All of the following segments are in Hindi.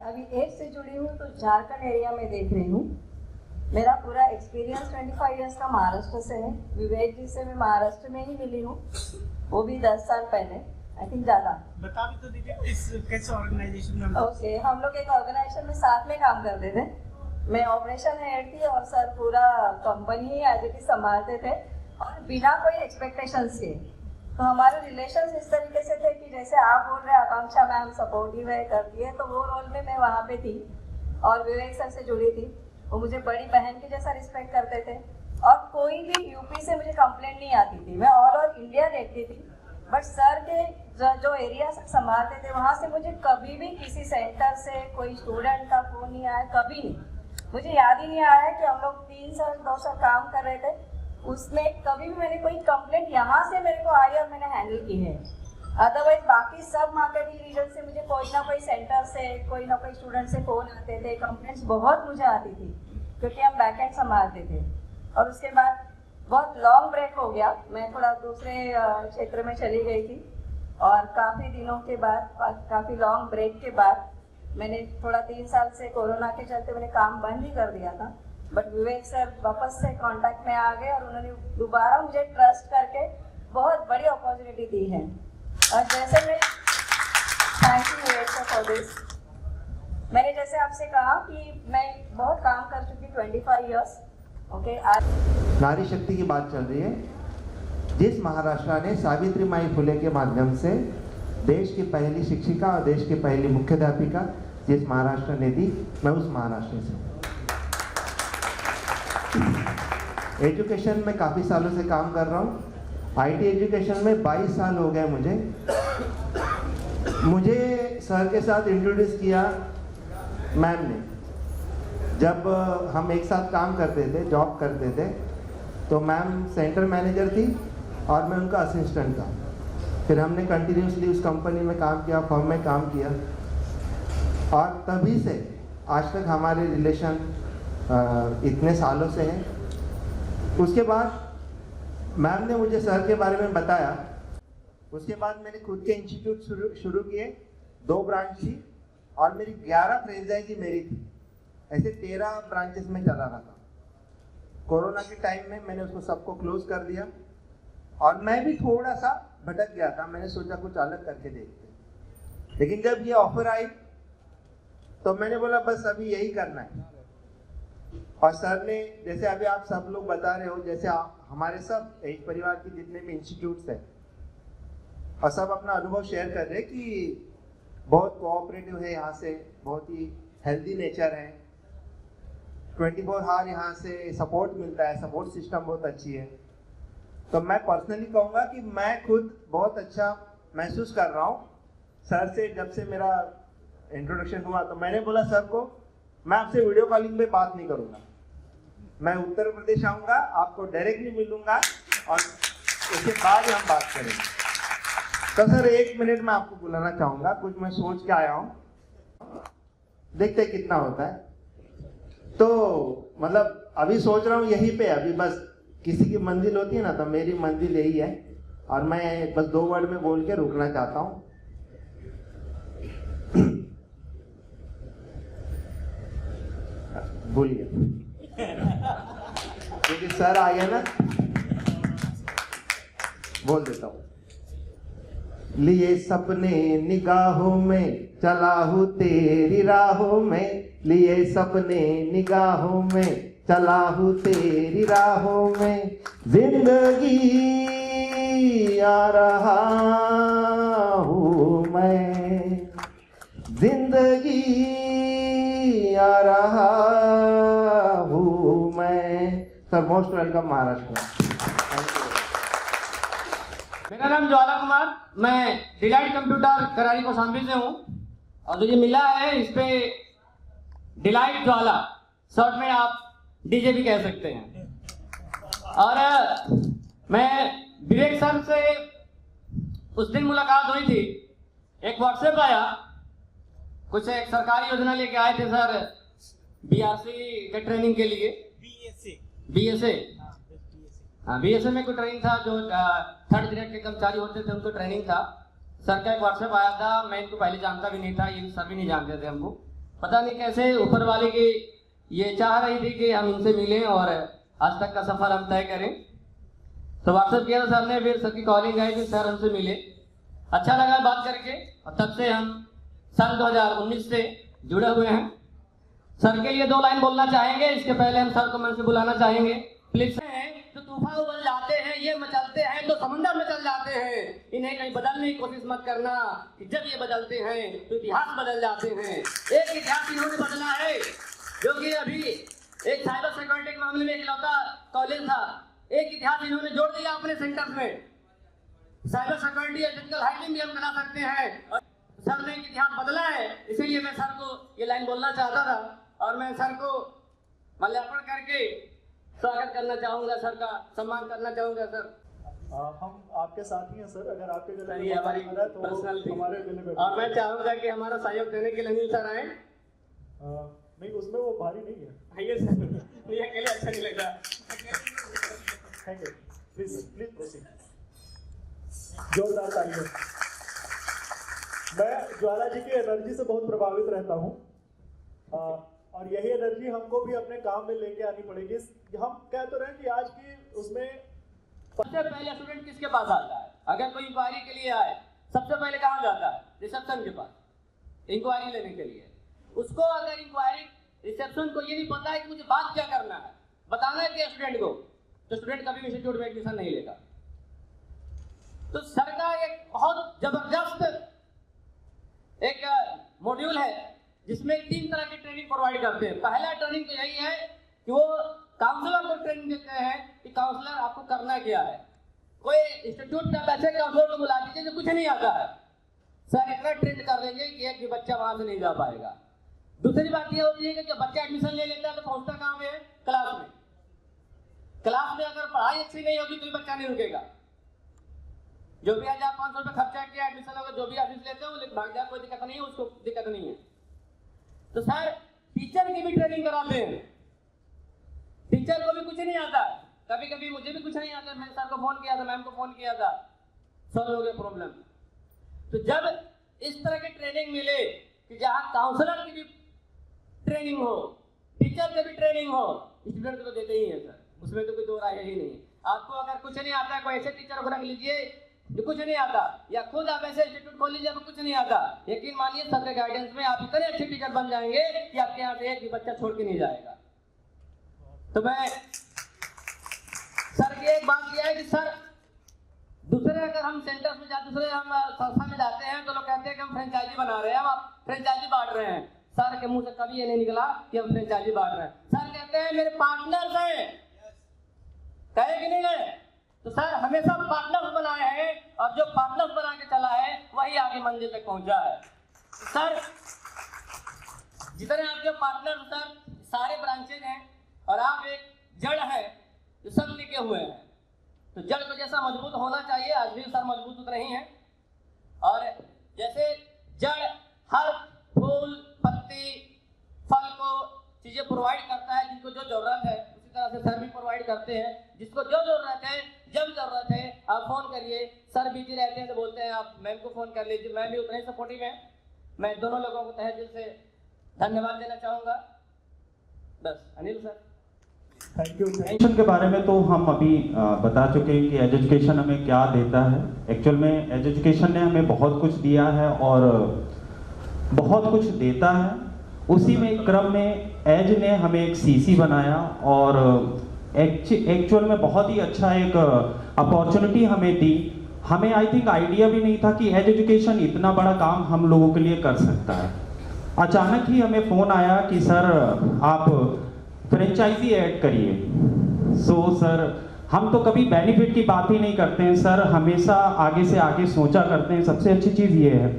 अभी 8 से जुड़ी हूँ तो झारखंड एरिया में देख रही हूँ। मेरा पूरा एक्सपीरियंस 25 इयर्स का महाराष्ट्र से है। विवेक जी से मैं महाराष्ट्र में ही मिली हूँ, वो भी 10 साल पहले, आई थिंक ज़्यादा। बता भी तो दीजिए इस कैसे ऑर्गेनाइजेशन में। ओके, हम लोग एक ऑर्गेनाइजेशन में साथ में काम करते थे। मैं ऑपरेशन हेड थी और सर पूरा कंपनी ही एज इट इज संभालते थे और बिना कोई एक्सपेक्टेशंस के। तो हमारे रिलेशंस इस तरीके से थे कि जैसे आप बोल रहे हैं आकांक्षा मैम सपोर्टिव है, करती है, तो वो रोल में मैं वहाँ पे थी और विवेक सर से जुड़ी थी। वो मुझे बड़ी बहन की जैसा रिस्पेक्ट करते थे और कोई भी यूपी से मुझे कंप्लेंट नहीं आती थी। मैं ऑल ओवर इंडिया देखती थी, बट सर के जो एरिया संभालते थे वहाँ से मुझे कभी भी किसी सेंटर से कोई स्टूडेंट का फोन नहीं आया, कभी नहीं। मुझे याद ही नहीं आया है कि हम लोग 3 साल 2 साल काम कर रहे थे, उसमें कभी भी मैंने कोई कंप्लेंट यहाँ से मेरे को आई और मैंने हैंडल की है। अदरवाइज बाकी सब मार्केटिंग रीजन से मुझे कोई ना कोई सेंटर से कोई ना कोई स्टूडेंट से फोन आते थे, कंप्लेंट्स बहुत मुझे आती थी क्योंकि हम बैकएंड संभालते थे। और उसके बाद बहुत लॉन्ग ब्रेक हो गया, मैं थोड़ा दूसरे क्षेत्र में चली गई थी और काफ़ी दिनों के बाद, काफ़ी लॉन्ग ब्रेक के बाद मैंने थोड़ा 3 साल से कोरोना के चलते मैंने काम बंद ही कर दिया था। बट विवेक सर वापस से कांटेक्ट में आ गए और उन्होंने दोबारा मुझे ट्रस्ट करके बहुत बड़ी अपॉर्चुनिटी दी है। और जैसे मैं thank you Vivek sir for this. मैंने जैसे आपसे कहा कि मैं बहुत काम कर चुकी 25 इयर्स। ओके, आज नारी शक्ति की बात चल रही है। जिस महाराष्ट्र ने सावित्रीबाई फुले के माध्यम से देश की पहली शिक्षिका और देश की पहली मुख्याध्यापिका जिस महाराष्ट्र ने दी, मैं उस महाराष्ट्र से। एजुकेशन में काफ़ी सालों से काम कर रहा हूँ। आईटी एजुकेशन में 22 साल हो गए मुझे सर के साथ इंट्रोड्यूस किया मैम ने। जब हम एक साथ काम करते थे, जॉब करते थे, तो मैम सेंटर मैनेजर थी और मैं उनका असिस्टेंट था। फिर हमने कंटिन्यूसली उस कंपनी में काम किया, फर्म में काम किया और तभी से आज तक हमारे रिलेशन इतने सालों से हैं। उसके बाद मैम ने मुझे सर के बारे में बताया। उसके बाद मैंने खुद के इंस्टीट्यूट शुरू किए, 2 ब्रांच थी और मेरी 11 फ्रेंचाइजी मेरी थी। ऐसे 13 ब्रांचेस में चला रहा था। कोरोना के टाइम में मैंने उसको सबको क्लोज कर दिया और मैं भी थोड़ा सा भटक गया था। मैंने सोचा कुछ अलग करके देखते, लेकिन जब ये ऑफर आई तो मैंने बोला बस अभी यही करना है। और सर ने, जैसे अभी आप सब लोग बता रहे हो, जैसे हमारे सब एक परिवार के जितने भी इंस्टीट्यूट्स हैं और सब अपना अनुभव शेयर कर रहे हैं कि बहुत कोऑपरेटिव है यहाँ से, बहुत ही हेल्दी नेचर है, 24 आवर यहाँ से सपोर्ट मिलता है, सपोर्ट सिस्टम बहुत अच्छी है। तो मैं पर्सनली कहूँगा कि मैं खुद बहुत अच्छा महसूस कर रहा हूँ। सर से जब से मेरा इंट्रोडक्शन हुआ तो मैंने बोला सर को, मैं आपसे वीडियो कॉलिंग पे बात नहीं करूँगा, मैं उत्तर प्रदेश आऊँगा, आपको डायरेक्टली मिलूँगा और उसके बाद ही हम बात करेंगे। तो सर 1 मिनट में आपको बुलाना चाहूँगा, कुछ मैं सोच के आया हूँ, देखते कितना होता है। तो मतलब अभी सोच रहा हूँ यहीं पे, अभी बस किसी की मंजिल होती है ना, तो मेरी मंजिल यही है और मैं बस 2 वर्ड में बोल के रुकना चाहता हूँ। बोलिए, क्योंकि सर आ गया ना, बोल देता हूँ। लिए सपने निगाहों में, चला हूँ तेरी राहों में, लिए सपने निगाहों में, चला हूँ तेरी राहों में, जिंदगी आ रहा हूँ मैं, जिंदगी आ रहा हूँ मैं। Sir most welcome Maharashtra. मेरा नाम ज्वाला कुमार, मैं डिलाइट कंप्यूटर करारी कौशाम्बी से हूँ और जो ये मिला है इस पे डिलाइट ज्वाला, शॉर्ट में आप डीजे भी कह सकते हैं। और मैं विवेक सर से उस दिन मुलाकात हुई थी, एक व्हाट्सएप आया, कुछ एक सरकारी योजना लेके आए थे सर बीआरसी के ट्रेनिंग के लिए। बीएसए हाँ, बीएसए में कोई ट्रेनिंग था, जो 3rd ग्रेड के कर्मचारी होते थे उनको ट्रेनिंग था। सर का एक व्हाट्सएप आया था, मैं इनको पहले जानता भी नहीं था, ये सर भी नहीं जानते थे हमको। पता नहीं कैसे ऊपर वाले की ये चाह रही थी कि हम इनसे मिलें और आज तक का सफर हम तय करें। तो व्हाट्सएप किया सर ने, फिर सर की कॉलिंग आई कि सर हमसे मिले। अच्छा लगा बात करके और तब से हम सन 2019 से जुड़े हुए हैं। सर के लिए 2 लाइन बोलना चाहेंगे, इसके पहले हम सर को मन से बुलाना चाहेंगे प्लीज। तो तूफान उबल जाते हैं, ये मचलते हैं तो समुंदर में चल जाते हैं। इन्हें कहीं बदलने की कोशिश मत करना कि जब ये बदलते हैं तो इतिहास बदल जाते हैं। एक इतिहास इन्होंने बदला है जो कि अभी एक साइबर सिक्योरिटी के मामले में इकलौता कॉलेज था। एक इतिहास इन्होंने जोड़ दिया अपने सेंटर में। साइबर सिक्योरिटी या डिजिटल हैकिंग भी हम बना सकते हैं। और सर ने एक इतिहास बदला है, इसीलिए मैं सर को ये लाइन बोलना चाहता था और मैं सर को माल्यार्पण करके स्वागत करना चाहूंगा, सर का सम्मान करना चाहूंगा। सर हम आपके साथ ही हैं सर, अगर आपके गले सर में ये हमारी बात आ रहा है तो पर्सनल थी हमारे गले में और मैं चाहूंगा कि हमारा सहयोग देने के लिए अनिल सर आए। नहीं, उसमें वो भारी नहीं है। आइए सर, मुझे अकेले अच्छा नहीं लग रहा। Thank you. Please proceed. जोरदार तालियां। मैं ज्वाला जी की एनर्जी से बहुत प्रभावित रहता हूँ और यही एनर्जी हमको भी अपने काम में लेके आनी पड़ेगी। हम कह तो रहे हैं कि आज की उसमें सबसे पहले स्टूडेंट किसके पास आता है? अगर कोई इंक्वायरी के लिए आए सबसे पहले कहाँ जाता है? रिसेप्शन के पास, इंक्वायरी लेने के लिए। उसको अगर इंक्वायरी रिसेप्शन को ये नहीं पता है कि मुझे बात क्या करना है, बताना है कि स्टूडेंट को, तो स्टूडेंट कभी भी इंस्टीट्यूट में एडमिशन नहीं लेगा। तो सर का एक बहुत जबरदस्त एक मॉड्यूल है जिसमें 3 तरह की ट्रेनिंग प्रोवाइड करते हैं। पहला ट्रेनिंग तो यही है कि वो काउंसलर को ट्रेनिंग देते हैं कि काउंसलर आपको करना क्या है। कोई इंस्टीट्यूट का वैसे काउंसलर को बुला दीजिए जो कुछ नहीं आता है, सर इतना ट्रेन कर देंगे कि एक भी बच्चा वहां से नहीं जा पाएगा। दूसरी बात यह होती है कि जब बच्चा एडमिशन ले लेता है तो पहुंचता कहाँ पे है? क्लास में। क्लास में अगर पढ़ाई अच्छी नहीं होगी तो बच्चा नहीं रुकेगा। जो भी 1500 रुपये खर्चा किया एडमिशन होगा, जो भी ऑफिस लेते हैं वो भाग जाए, कोई दिक्कत नहीं है, उसको दिक्कत नहीं है। तो सर टीचर की भी ट्रेनिंग कराते हैं। टीचर को भी कुछ नहीं आता, कभी कभी मुझे भी कुछ नहीं आता। मैंने सर को फोन किया था, मैम को फोन किया था, सॉल्व हो गया प्रॉब्लम। तो जब इस तरह की ट्रेनिंग मिले कि जहाँ काउंसलर की भी ट्रेनिंग हो, टीचर की भी ट्रेनिंग हो, स्टूडेंट को देते ही है सर, उसमें तो कोई दो राय ही नहीं है। आपको अगर कुछ नहीं आता है, कोई ऐसे टीचर को रख लीजिए जो कुछ नहीं आता, या खुद आप ऐसे इंस्टीट्यूट खोल लीजिए आपको कुछ नहीं आता। यकीन मानिए सर के गाइडेंस में आप इतने अच्छे टीचर बन जाएंगे कि आपके यहाँ से एक भी बच्चा छोड़ के नहीं जाएगा। तो मैं सर की एक बात यह है कि सर दूसरे अगर हम सेंटर्स में जाते, दूसरे हम संस्था में जाते हैं तो लोग कहते हैं कि हम फ्रेंचाइजी बना रहे हैं, हम फ्रेंचाइजी बांट रहे हैं। सर के मुंह से कभी ये नहीं निकला कि हम फ्रेंचाइजी बांट रहे हैं। सर कहते हैं मेरे पार्टनर्स हैं, कहे कि नहीं है? तो सर हमेशा पार्टनर्स बनाए हैं और जो पार्टनर्स बना के चला है वही आगे मंजिल तक पहुंचा है। सर जितने आपके पार्टनर सर सारे ब्रांचेज हैं और आप एक जड़ है जो सब टिके हुए हैं। तो जड़ को जैसा मजबूत होना चाहिए, आज भी सर मजबूत उतने ही हैं। और जैसे जड़ हर फूल पत्ती फल को चीजें प्रोवाइड करता है जिनको जो जरूरत है, उसी तरह से सर भी प्रोवाइड करते हैं जिसको जो जरूरत है, जब जरूरत है आप फोन करिए। सर बिजी रहते हैं तो बोलते हैं आप मैम को फोन कर लीजिए, मैम भी उतने ही सपोर्टिव है। मैं दोनों लोगों को तहे दिल से धन्यवाद देना चाहूँगा। बस Anil sir. Thank you. Education के बारे में तो हम अभी बता चुके हैं कि एज एजुकेशन हमें क्या देता है। एक्चुअल में एज एजुकेशन ने हमें बहुत कुछ दिया है और बहुत कुछ देता है। उसी में एक क्रम में एज ने हमें एक सीसी बनाया और एक्चुअल में बहुत ही अच्छा एक अपॉर्चुनिटी हमें दी। हमें आई थिंक आइडिया भी नहीं था कि एज एजुकेशन इतना बड़ा काम हम लोगों के लिए कर सकता है। अचानक ही हमें फ़ोन आया कि सर आप फ्रेंचाइजी ऐड करिए। सर हम तो कभी बेनिफिट की बात ही नहीं करते हैं सर, हमेशा आगे से आगे सोचा करते हैं। सबसे अच्छी चीज़ ये है।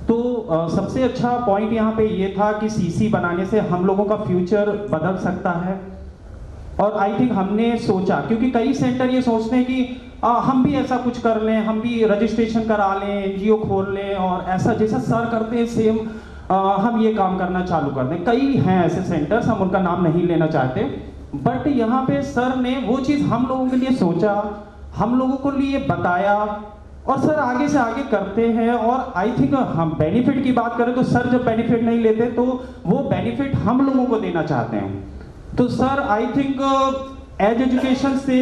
तो सबसे अच्छा पॉइंट यहाँ पे ये था कि सीसी बनाने से हम लोगों का फ्यूचर बदल सकता है। और आई थिंक हमने सोचा, क्योंकि कई सेंटर ये सोचते हैं कि हम भी ऐसा कुछ कर लें, हम भी रजिस्ट्रेशन करा लें, एनजीओ खोल लें और ऐसा जैसा सर करते हैं सेम हम ये काम करना चालू कर दें। कई हैं ऐसे सेंटर्स, हम उनका नाम नहीं लेना चाहते, बट यहाँ पे सर ने वो चीज़ हम लोगों के लिए सोचा, हम लोगों को लिए बताया और सर आगे से आगे करते हैं। और आई थिंक हम बेनिफिट की बात करें तो सर जब बेनिफिट नहीं लेते तो वो बेनिफिट हम लोगों को देना चाहते हैं। तो sir I think as education से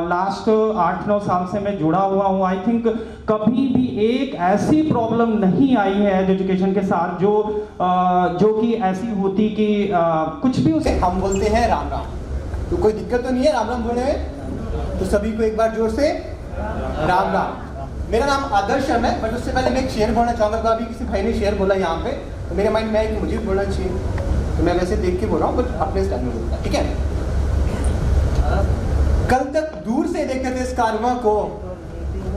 लास्ट 8-9 साल से मैं जुड़ा हुआ हूँ। आई थिंक कभी भी एक ऐसी प्रॉब्लम नहीं आई है एज एजुकेशन के साथ जो कि ऐसी होती कि कुछ भी उसे हम बोलते हैं राम राम, तो कोई दिक्कत तो नहीं है राम राम बोलने में? तो सभी को एक बार जोर से राम राम। मेरा नाम आदर्श शर्मा है, बट उससे पहले मैं एक शेर बोलना चाहूँगा। तो अभी किसी भाई ने शेर बोला यहाँ पे, तो मेरे माइंड में है कि मुझे भी बोलना चाहिए, तो मैं वैसे देख के बोल रहा हूँ, बट अपने स्टाइल में बोलता, ठीक है? कल तक दूर से देखते थे इस कारवां को,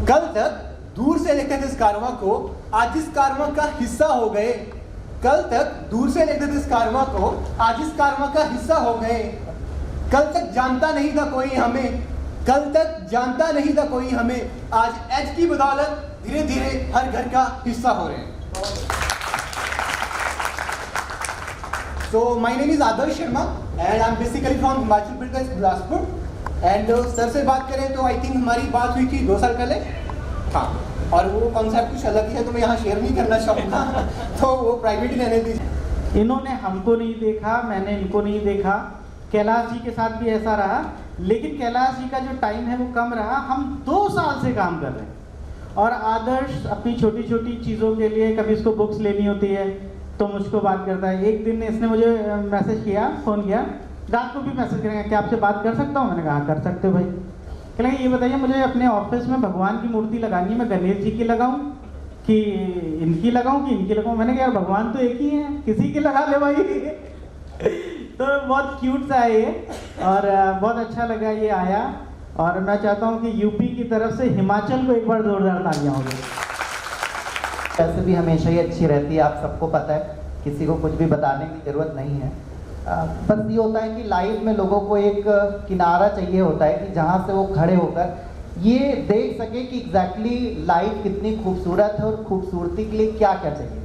कल तक दूर से देखते थे इस कारवां को, आज इस कारवां का हिस्सा हो गए। कल तक दूर से देखते थे इस कारवां को, आज इस कारवां का हिस्सा हो गए। कल तक जानता नहीं था कोई हमें, कल तक जानता नहीं था कोई हमें, आज एज की बदौलत धीरे धीरे हर घर का हिस्सा हो रहे हैं। So my name is Adarsh Sharma and I'm basically from Himachal Pradesh, Bilaspur. And sir से बात करें तो आई थिंक हमारी बात हुई थी 2 साल पहले, हाँ, और वो कॉन्सेप्ट कुछ अलग ही है तो मैं यहाँ शेयर नहीं करना चाहूँगा, तो वो प्राइवेट ही रहने दीजिए। इन्होंने हमको नहीं देखा, मैंने इनको नहीं देखा। कैलाश जी के साथ भी ऐसा रहा, लेकिन कैलाश जी का जो टाइम है वो कम रहा। हम 2 साल से काम कर रहे हैं और आदर्श अपनी छोटी छोटी चीज़ों के लिए, कभी इसको बुक्स लेनी होती है तो मुझको बात करता है। एक दिन इसने मुझे मैसेज किया, फ़ोन किया, रात को भी मैसेज करेंगे, क्या आपसे बात कर सकता हूँ? मैंने कहा कर सकते हो भाई। कहेंगे ये बताइए मुझे अपने ऑफिस में भगवान की मूर्ति लगानी है, मैं गणेश जी की लगाऊं कि इनकी लगाऊं कि इनकी लगाऊं? मैंने कहा यार भगवान तो एक ही है, किसी की लगा ले भाई। तो बहुत क्यूट सा है ये और बहुत अच्छा लगा ये आया। और मैं चाहता हूँ कि यूपी की तरफ से हिमाचल को एक बार जोरदार तालियां हो गई। वैसे भी हमेशा ही अच्छी रहती है, आप सबको पता है, किसी को कुछ भी बताने की ज़रूरत नहीं है। बस ये होता है कि लाइफ में लोगों को एक किनारा चाहिए होता है कि जहाँ से वो खड़े होकर ये देख सके कि एग्जैक्टली लाइफ कितनी खूबसूरत है और खूबसूरती के लिए क्या क्या चाहिए।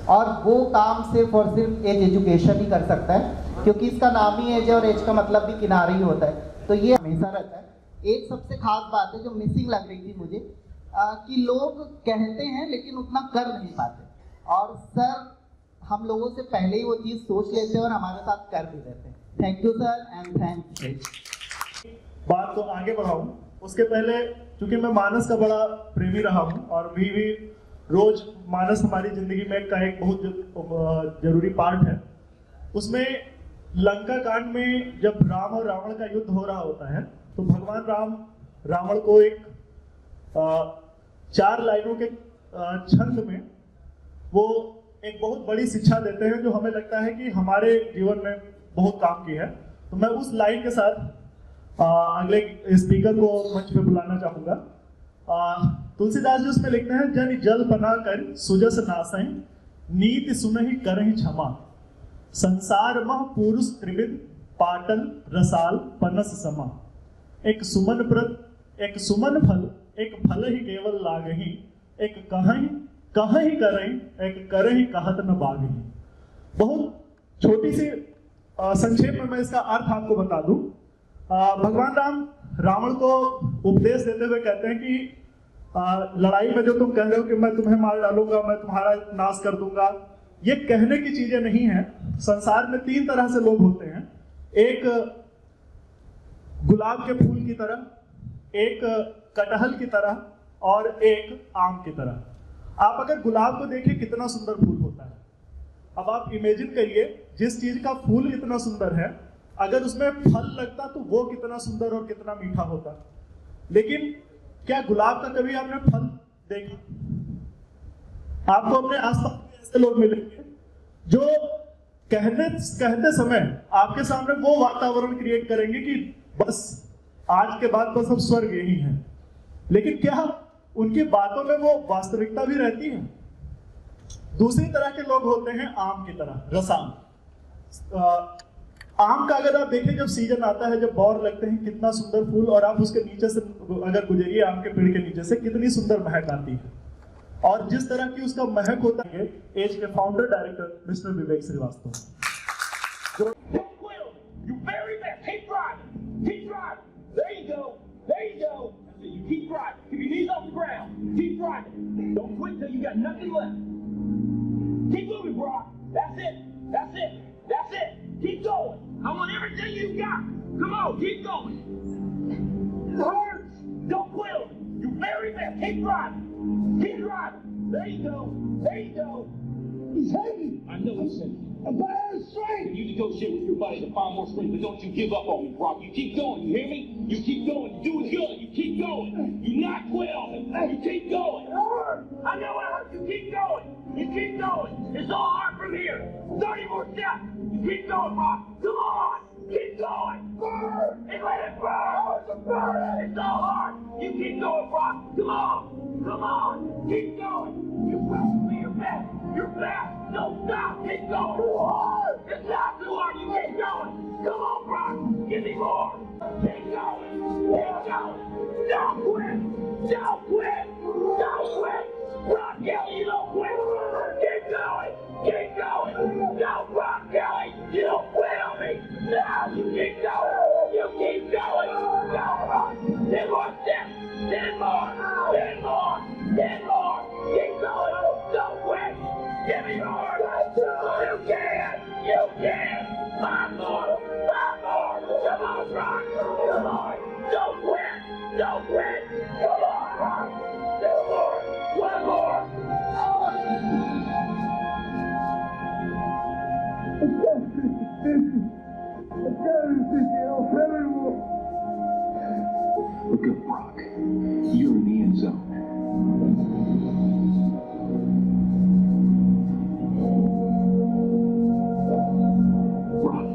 और वो काम सिर्फ और सिर्फ एज एजुकेशन ही कर सकता है, क्योंकि इसका नाम ही एज है और एज का मतलब भी किनारा ही होता है। तो ये हमेशा रहता है। एक सबसे खास बात है जो मिसिंग लग रही थी मुझे, कि लोग कहते हैं लेकिन उतना कर नहीं पाते, और सर हम लोगों से पहले ही वो चीज़ सोच लेते हैं और हमारे साथ कर भी देते हैं। Thank you sir and thank. बात को आगे बढ़ाऊं उसके पहले, क्योंकि मैं मानस का बड़ा प्रेमी रहा हूं और भी रोज मानस हमारी जिंदगी में का एक बहुत जरूरी पार्ट है। उसमें लंका कांड में जब राम और रावण का युद्ध हो रहा होता है तो भगवान राम रावण को एक 4 लाइनों के छंद में वो एक बहुत बड़ी शिक्षा देते हैं जो हमें लगता है कि हमारे जीवन में बहुत काम की है। तो मैं उस लाइन के साथ अगले स्पीकर को मंच पे बुलाना चाहूंगा। तुलसीदास जी उसमें लिखते हैं, जन जल बना कर सुजस नासै, नीति सुनहि करहि क्षमा, संसार मह पुरुष त्रिविध, पाटल रसाल पनस समा। एक सुमन प्रद एक सुमन फल, एक फल ही केवल लागहि, एक कहीं करहीं, एक करहीं कहत न बागहि। बहुत छोटी सी संक्षेप में मैं इसका अर्थ आपको बता दूं। भगवान राम रावण को उपदेश देते हुए कहते हैं कि लड़ाई में जो तुम कह रहे हो कि मैं तुम्हें मार डालूंगा, मैं तुम्हारा नाश कर दूंगा, ये कहने की चीजें नहीं है। संसार में 3 तरह से लोग होते हैं, एक गुलाब के फूल की तरह, एक कटहल की तरह और एक आम की तरह। आप अगर गुलाब को देखिए कितना सुंदर फूल होता है। अब आप इमेजिन करिए जिस चीज का फूल इतना सुंदर है, अगर उसमें फल लगता तो वो कितना सुंदर और कितना मीठा होता। लेकिन क्या गुलाब का कभी आपने फल देखा? आपको अपने आसपास ऐसे लोग मिलेंगे जो कहते समय आपके सामने वो वातावरण क्रिएट करेंगे कि बस आज के बाद बस अब स्वर्ग यही है। लेकिन क्या उनकी बातों में वो वास्तविकता भी रहती है? दूसरी तरह के लोग होते हैं आम की तरह, रसाल। आम का अगर आप देखें जब सीजन आता है, जब बौर लगते हैं, कितना सुंदर फूल, और आप उसके नीचे से अगर गुजरिए आम के पेड़ के नीचे से, कितनी सुंदर महक आती है। और जिस तरह की उसका महक होता है, एज के founder director mister Vivek Srivastava. There you go. There you go. You keep driving. Keep your knees off the ground. Keep driving. Don't quit till you got nothing left. Keep moving, Brock. That's it. That's it. That's it. Keep going. I want everything you got. Come on, keep going. It hurts. Don't quit on me. You very best. Keep driving. Keep driving. There you go. There you go. He's heavy. I know he's heavy. I'm bad strength. You negotiate with your buddy to find more strength, but don't you give up on me, Brock. You keep going. You hear me? You keep going. You do it good. You keep going. You not quit on me. You keep going. I know it hurts. You keep going. You keep going. It's all hard from here. 30 more steps. You keep going, Brock. Come on. Keep going. Burn. And let it burn. It's all hard. You keep going, Brock. Come on. Come on. Keep going. You're probably your best. Your best. Don't stop. Keep going. Too hard. It's not too hard. You keep going. Come on, Brock. Give me more. Keep going. Keep going. Don't quit. Don't quit. Don't quit. Brock Kelly, you don't quit. Keep going. Keep going. No, Brock Kelly, you don't quit on me. No, you keep going. You keep going. No, Brock. 10 more steps. 10 more. 10 more. 10 more. Keep going. Don't quit. Give me more. You can. You can. 5 more. 5 more. Come on, Brock. Come on. Don't quit. Don't quit. Come on, Brock. 2 more. 1 more. Look up, Brock. You're in the end zone. Brock,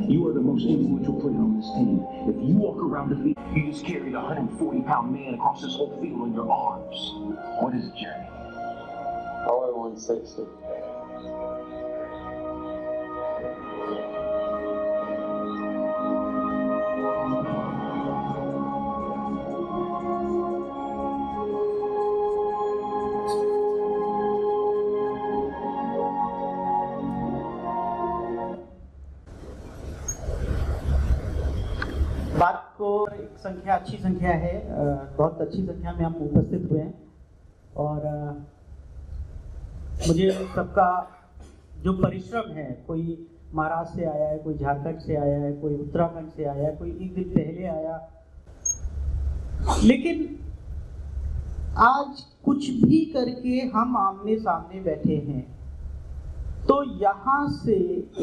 you are the most influential player on this team. If you walk around the field, you just carried a 140-pound man across this whole field on your arms. What is it, Jeremy? I weigh 160. बात को एक संख्या अच्छी संख्या है, बहुत अच्छी संख्या में हम उपस्थित हुए हैं और मुझे सबका जो परिश्रम है, कोई महाराष्ट्र से आया है, कोई झारखंड से आया है, कोई उत्तराखंड से आया है, कोई एक दिन पहले आया, लेकिन आज कुछ भी करके हम आमने सामने बैठे हैं तो यहाँ से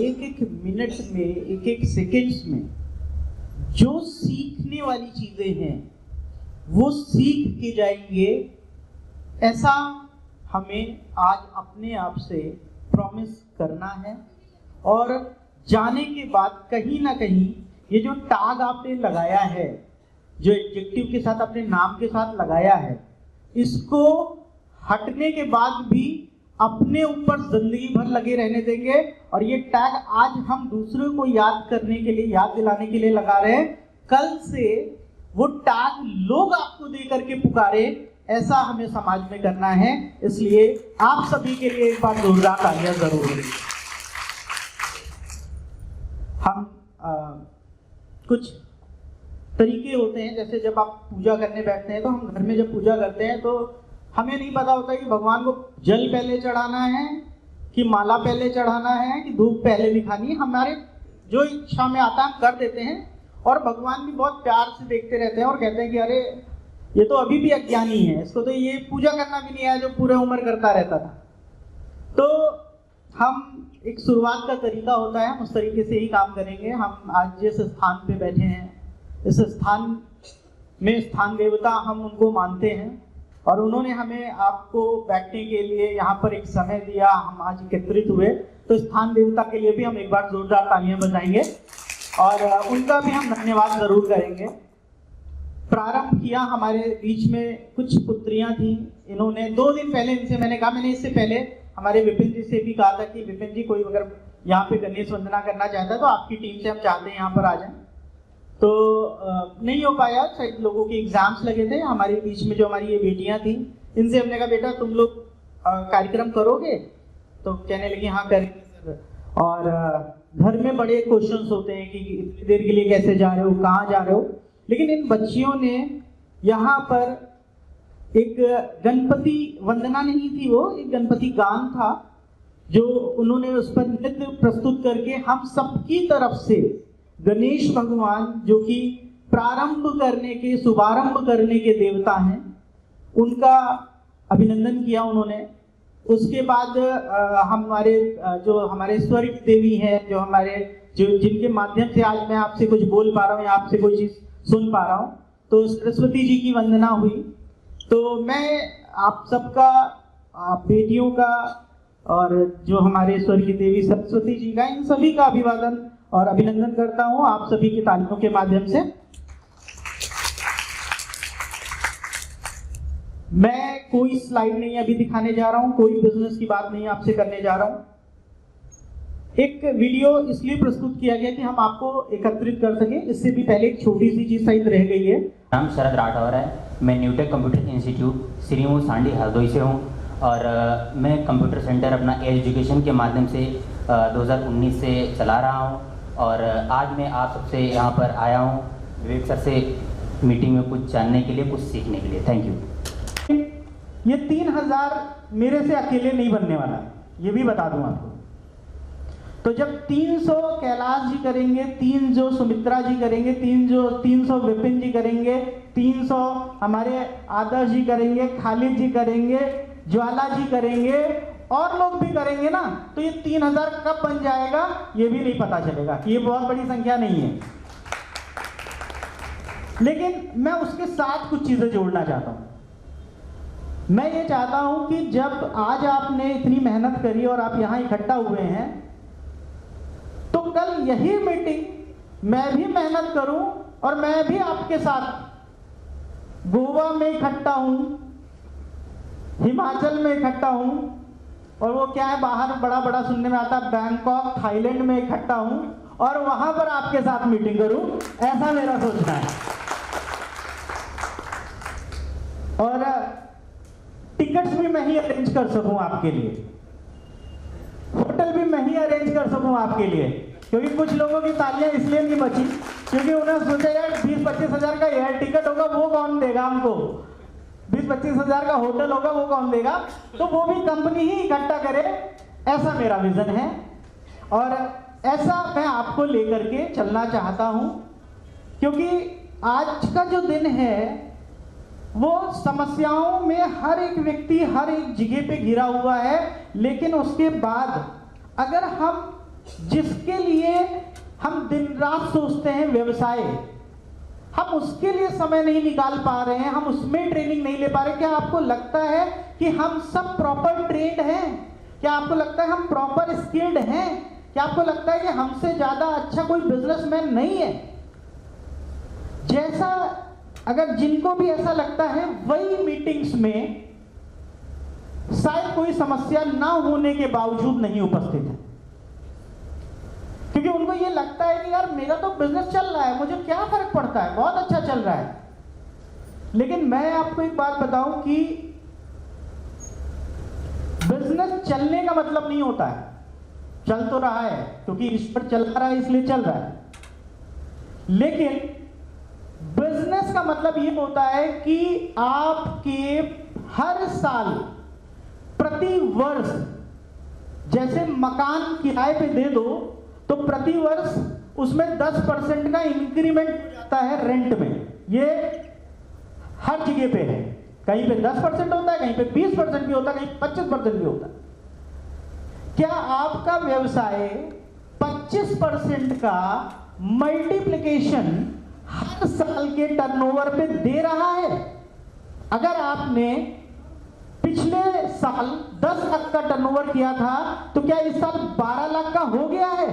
एक एक मिनट में, एक एक सेकेंड्स में जो सीखने वाली चीजें हैं वो सीख के जाएंगे, ऐसा हमें आज अपने आप से प्रॉमिस करना है। और जाने के बाद कहीं ना कहीं ये जो टैग आपने लगाया है, जो एडजेक्टिव के साथ अपने नाम के साथ लगाया है, इसको हटने के बाद भी अपने ऊपर जिंदगी भर लगे रहने देंगे। और ये टैग आज हम दूसरों को याद करने के लिए, याद दिलाने के लिए लगा रहे हैं, कल से वो टैग लोग आपको दे करके पुकारे, ऐसा हमें समाज में करना है। इसलिए आप सभी के लिए एक बार जोरदार तालियां जरूर दें। हम कुछ तरीके होते हैं, जैसे जब आप पूजा करने बैठते हैं तो हम घर में जब पूजा करते हैं तो हमें नहीं पता होता कि भगवान को जल पहले चढ़ाना है कि माला पहले चढ़ाना है कि धूप पहले दिखानी है। हमारे जो इच्छा में आता है हम कर देते हैं और भगवान भी बहुत प्यार से देखते रहते हैं और कहते हैं कि अरे ये तो अभी भी अज्ञानी है, इसको तो ये पूजा करना भी नहीं आया जो पूरे उम्र करता रहता था। तो हम एक शुरुआत का तरीका होता है, हम उस तरीके से ही काम करेंगे। हम आज जिस स्थान पे बैठे हैं, इस स्थान में स्थान देवता हम उनको मानते हैं और उन्होंने हमें आपको बैठने के लिए यहाँ पर एक समय दिया, हम आज एकत्रित हुए, तो स्थान देवता के लिए भी हम एक बार जोरदार तालियां बजाएंगे और उनका भी हम धन्यवाद जरूर करेंगे। प्रारंभ किया, हमारे बीच में कुछ पुत्रियां थी, इन्होंने 2 दिन पहले इनसे मैंने कहा, मैंने इससे पहले हमारे विपिन जी से भी कहा था कि विपिन जी कोई अगर यहाँ पे गणेश वंदना करना चाहता है तो आपकी टीम से हम चाहते हैं यहाँ पर आ जाएं। तो नहीं हो पाया, शायद लोगों के एग्जाम्स लगे थे। हमारे बीच में जो हमारी ये बेटियां थी, इनसे हमने कहा बेटा तुम लोग कार्यक्रम करोगे? तो कहने लगी हाँ करेंगे। और घर में बड़े क्वेश्चंस होते हैं कि इतनी देर के लिए कैसे जा रहे हो, कहाँ जा रहे हो, लेकिन इन बच्चियों ने यहाँ पर एक गणपति वंदना नहीं थी, वो एक गणपति गान था जो उन्होंने उस पर नृत्य प्रस्तुत करके हम सबकी तरफ से गणेश भगवान, जो कि प्रारंभ करने के, शुभारंभ करने के देवता हैं, उनका अभिनंदन किया उन्होंने। उसके बाद जो हमारे स्वर्ग देवी हैं, जिनके माध्यम से आज मैं आपसे कुछ बोल पा रहा हूँ या आपसे कोई चीज सुन पा रहा हूँ, तो सरस्वती जी की वंदना हुई। तो मैं आप सबका, आप बेटियों का और जो हमारे स्वर्गीय देवी सरस्वती जी का, इन सभी का अभिवादन और अभिनंदन करता हूँ आप सभी की तालियों के माध्यम से। मैं कोई स्लाइड नहीं अभी दिखाने जा रहा हूँ, कोई बिजनेस की बात नहीं आपसे करने जा रहा हूँ। एक वीडियो इसलिए प्रस्तुत किया गया कि हम आपको एकत्रित कर सके। इससे भी पहले एक छोटी सी चीज शायद रह गई है। नाम शरद राठौर है, मैं न्यूटेक कंप्यूटर इंस्टीट्यूट श्रीमू सांडी हरदोई से हूँ और मैं कंप्यूटर सेंटर अपना एजुकेशन के माध्यम से 2019 से चला रहा हूँ और आज मैं आप सबसे यहाँ पर आया हूँ विवेक सर से मीटिंग में कुछ जानने के लिए, कुछ सीखने के लिए। Thank you. ये 3000 मेरे से अकेले नहीं बनने वाला, ये भी बता दूं आपको। तो जब 300 कैलाश जी करेंगे, 300 सुमित्रा जी करेंगे, 300 विपिन जी करेंगे, 300 हमारे आदर्श जी करेंगे, खालिद जी करेंगे, ज्वाला जी करेंगे और लोग भी करेंगे ना, तो ये 3000 कब बन जाएगा ये भी नहीं पता चलेगा। ये बहुत बड़ी संख्या नहीं है, लेकिन मैं उसके साथ कुछ चीजें जोड़ना चाहता हूं। मैं ये चाहता हूं कि जब आज आपने इतनी मेहनत करी और आप यहां इकट्ठा हुए हैं, तो कल यही मीटिंग मैं भी मेहनत करूं और मैं भी आपके साथ गोवा में इकट्ठा हूं, हिमाचल में इकट्ठा हूं, और वो क्या है बाहर बड़ा बड़ा सुनने में आता है, बैंकॉक थाईलैंड में इकट्ठा हूं और वहां पर आपके साथ मीटिंग करूं, ऐसा मेरा सोचना है। और टिकट्स भी मैं ही अरेंज कर सकूं आपके लिए, होटल भी मैं ही अरेंज कर सकूं आपके लिए, क्योंकि कुछ लोगों की तालियां इसलिए नहीं बची क्योंकि उन्होंने सोचा यार 20-25 हजार का एयर टिकट होगा वो कौन देगा हमको, 20-25 हजार का होटल होगा वो कौन देगा, तो वो भी कंपनी ही इकट्ठा करे, ऐसा मेरा विजन है और ऐसा मैं आपको लेकर के चलना चाहता हूं। क्योंकि आज का जो दिन है वो समस्याओं में हर एक व्यक्ति हर एक जगह पे घिरा हुआ है, लेकिन उसके बाद अगर हम जिसके लिए हम दिन रात सोचते हैं व्यवसाय, हम उसके लिए समय नहीं निकाल पा रहे हैं, हम उसमें ट्रेनिंग नहीं ले पा रहे। क्या आपको लगता है कि हम सब प्रॉपर ट्रेंड हैं? क्या आपको लगता है हम प्रॉपर स्किल्ड हैं? क्या आपको लगता है कि हमसे ज्यादा अच्छा कोई बिजनेसमैन नहीं है? जैसा अगर जिनको भी ऐसा लगता है वही मीटिंग्स में शायद कोई समस्या ना होने के बावजूद नहीं उपस्थित है, क्योंकि उनको ये लगता है कि यार मेरा तो बिजनेस चल रहा है, मुझे क्या फर्क पड़ता है, बहुत अच्छा चल रहा है। लेकिन मैं आपको एक बात बताऊं कि बिजनेस चलने का मतलब नहीं होता है चल तो रहा है क्योंकि ईश्वर चला रहा है इसलिए चल रहा है, लेकिन बिजनेस का मतलब ये होता है कि आपके हर साल प्रति वर्ष, जैसे मकान किराए पे दे दो तो प्रति वर्ष उसमें 10% का इंक्रीमेंट आता है रेंट में। ये हर जगह पे है, कहीं पे 10% होता है, कहीं पे 20% भी होता है, कहीं 25% भी होता है। क्या आपका व्यवसाय 25% का मल्टीप्लिकेशन हर साल के टर्नओवर पे दे रहा है? अगर आपने पिछले साल 10 लाख का टर्नओवर किया था तो क्या इस साल 12 लाख का हो गया है?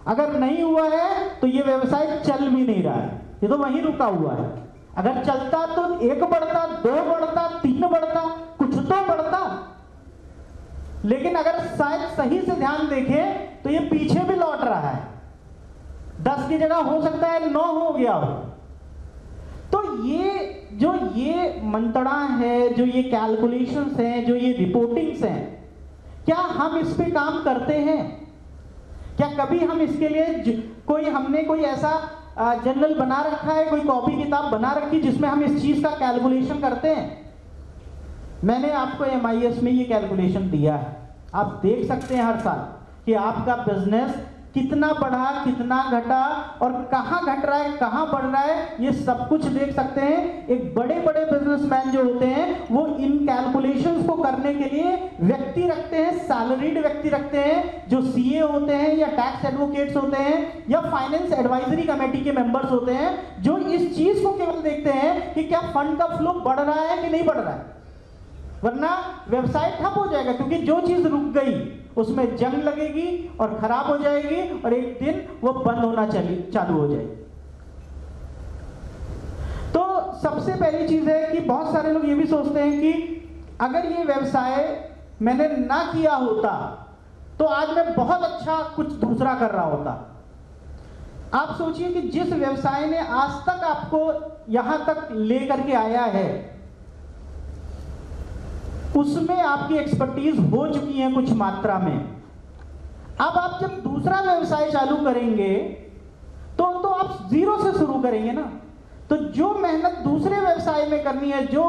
अगर नहीं हुआ है तो ये व्यवसाय चल भी नहीं रहा है, ये तो वहीं रुका हुआ है। अगर चलता तो 1 बढ़ता, 2 बढ़ता, 3 बढ़ता, कुछ तो बढ़ता। लेकिन अगर शायद सही से ध्यान देखें तो ये पीछे भी लौट रहा है, 10 की जगह हो सकता है 9 हो गया हो। तो ये मंत्रणा है, जो ये कैलकुलेशंस हैं, जो ये रिपोर्टिंग्स हैं, क्या हम इस पे काम करते हैं? क्या कभी हम इसके लिए हमने कोई ऐसा जर्नल बना रखा है, कोई कॉपी किताब बना रखी जिसमें हम इस चीज का कैलकुलेशन करते हैं? मैंने आपको MIS में ये कैलकुलेशन दिया है, आप देख सकते हैं हर साल कि आपका बिजनेस कितना बढ़ा, कितना घटा और कहाँ घट रहा है, कहाँ बढ़ रहा है, ये सब कुछ देख सकते हैं। एक बड़े बड़े बिजनेसमैन जो होते हैं वो इन कैलकुलेशंस को करने के लिए व्यक्ति रखते हैं, सैलरीड व्यक्ति रखते हैं, जो CA होते हैं या टैक्स एडवोकेट्स होते हैं या फाइनेंस एडवाइजरी कमेटी के मेंबर्स होते हैं, जो इस चीज को केवल देखते हैं कि क्या फंड का फ्लो बढ़ रहा है कि नहीं बढ़ रहा है, वरना व्यवसाय ठप हो जाएगा। क्योंकि जो चीज रुक गई उसमें जंग लगेगी और खराब हो जाएगी और एक दिन वो बंद होना चालू हो जाएगी। तो सबसे पहली चीज है कि बहुत सारे लोग ये भी सोचते हैं कि अगर ये व्यवसाय मैंने ना किया होता तो आज मैं बहुत अच्छा कुछ दूसरा कर रहा होता। आप सोचिए कि जिस व्यवसाय ने आज तक आपको यहां तक लेकर के आया है उसमें आपकी एक्सपर्टीज हो चुकी है कुछ मात्रा में। अब आप जब दूसरा व्यवसाय चालू करेंगे तो आप जीरो से शुरू करेंगे ना। तो जो मेहनत दूसरे व्यवसाय में करनी है, जो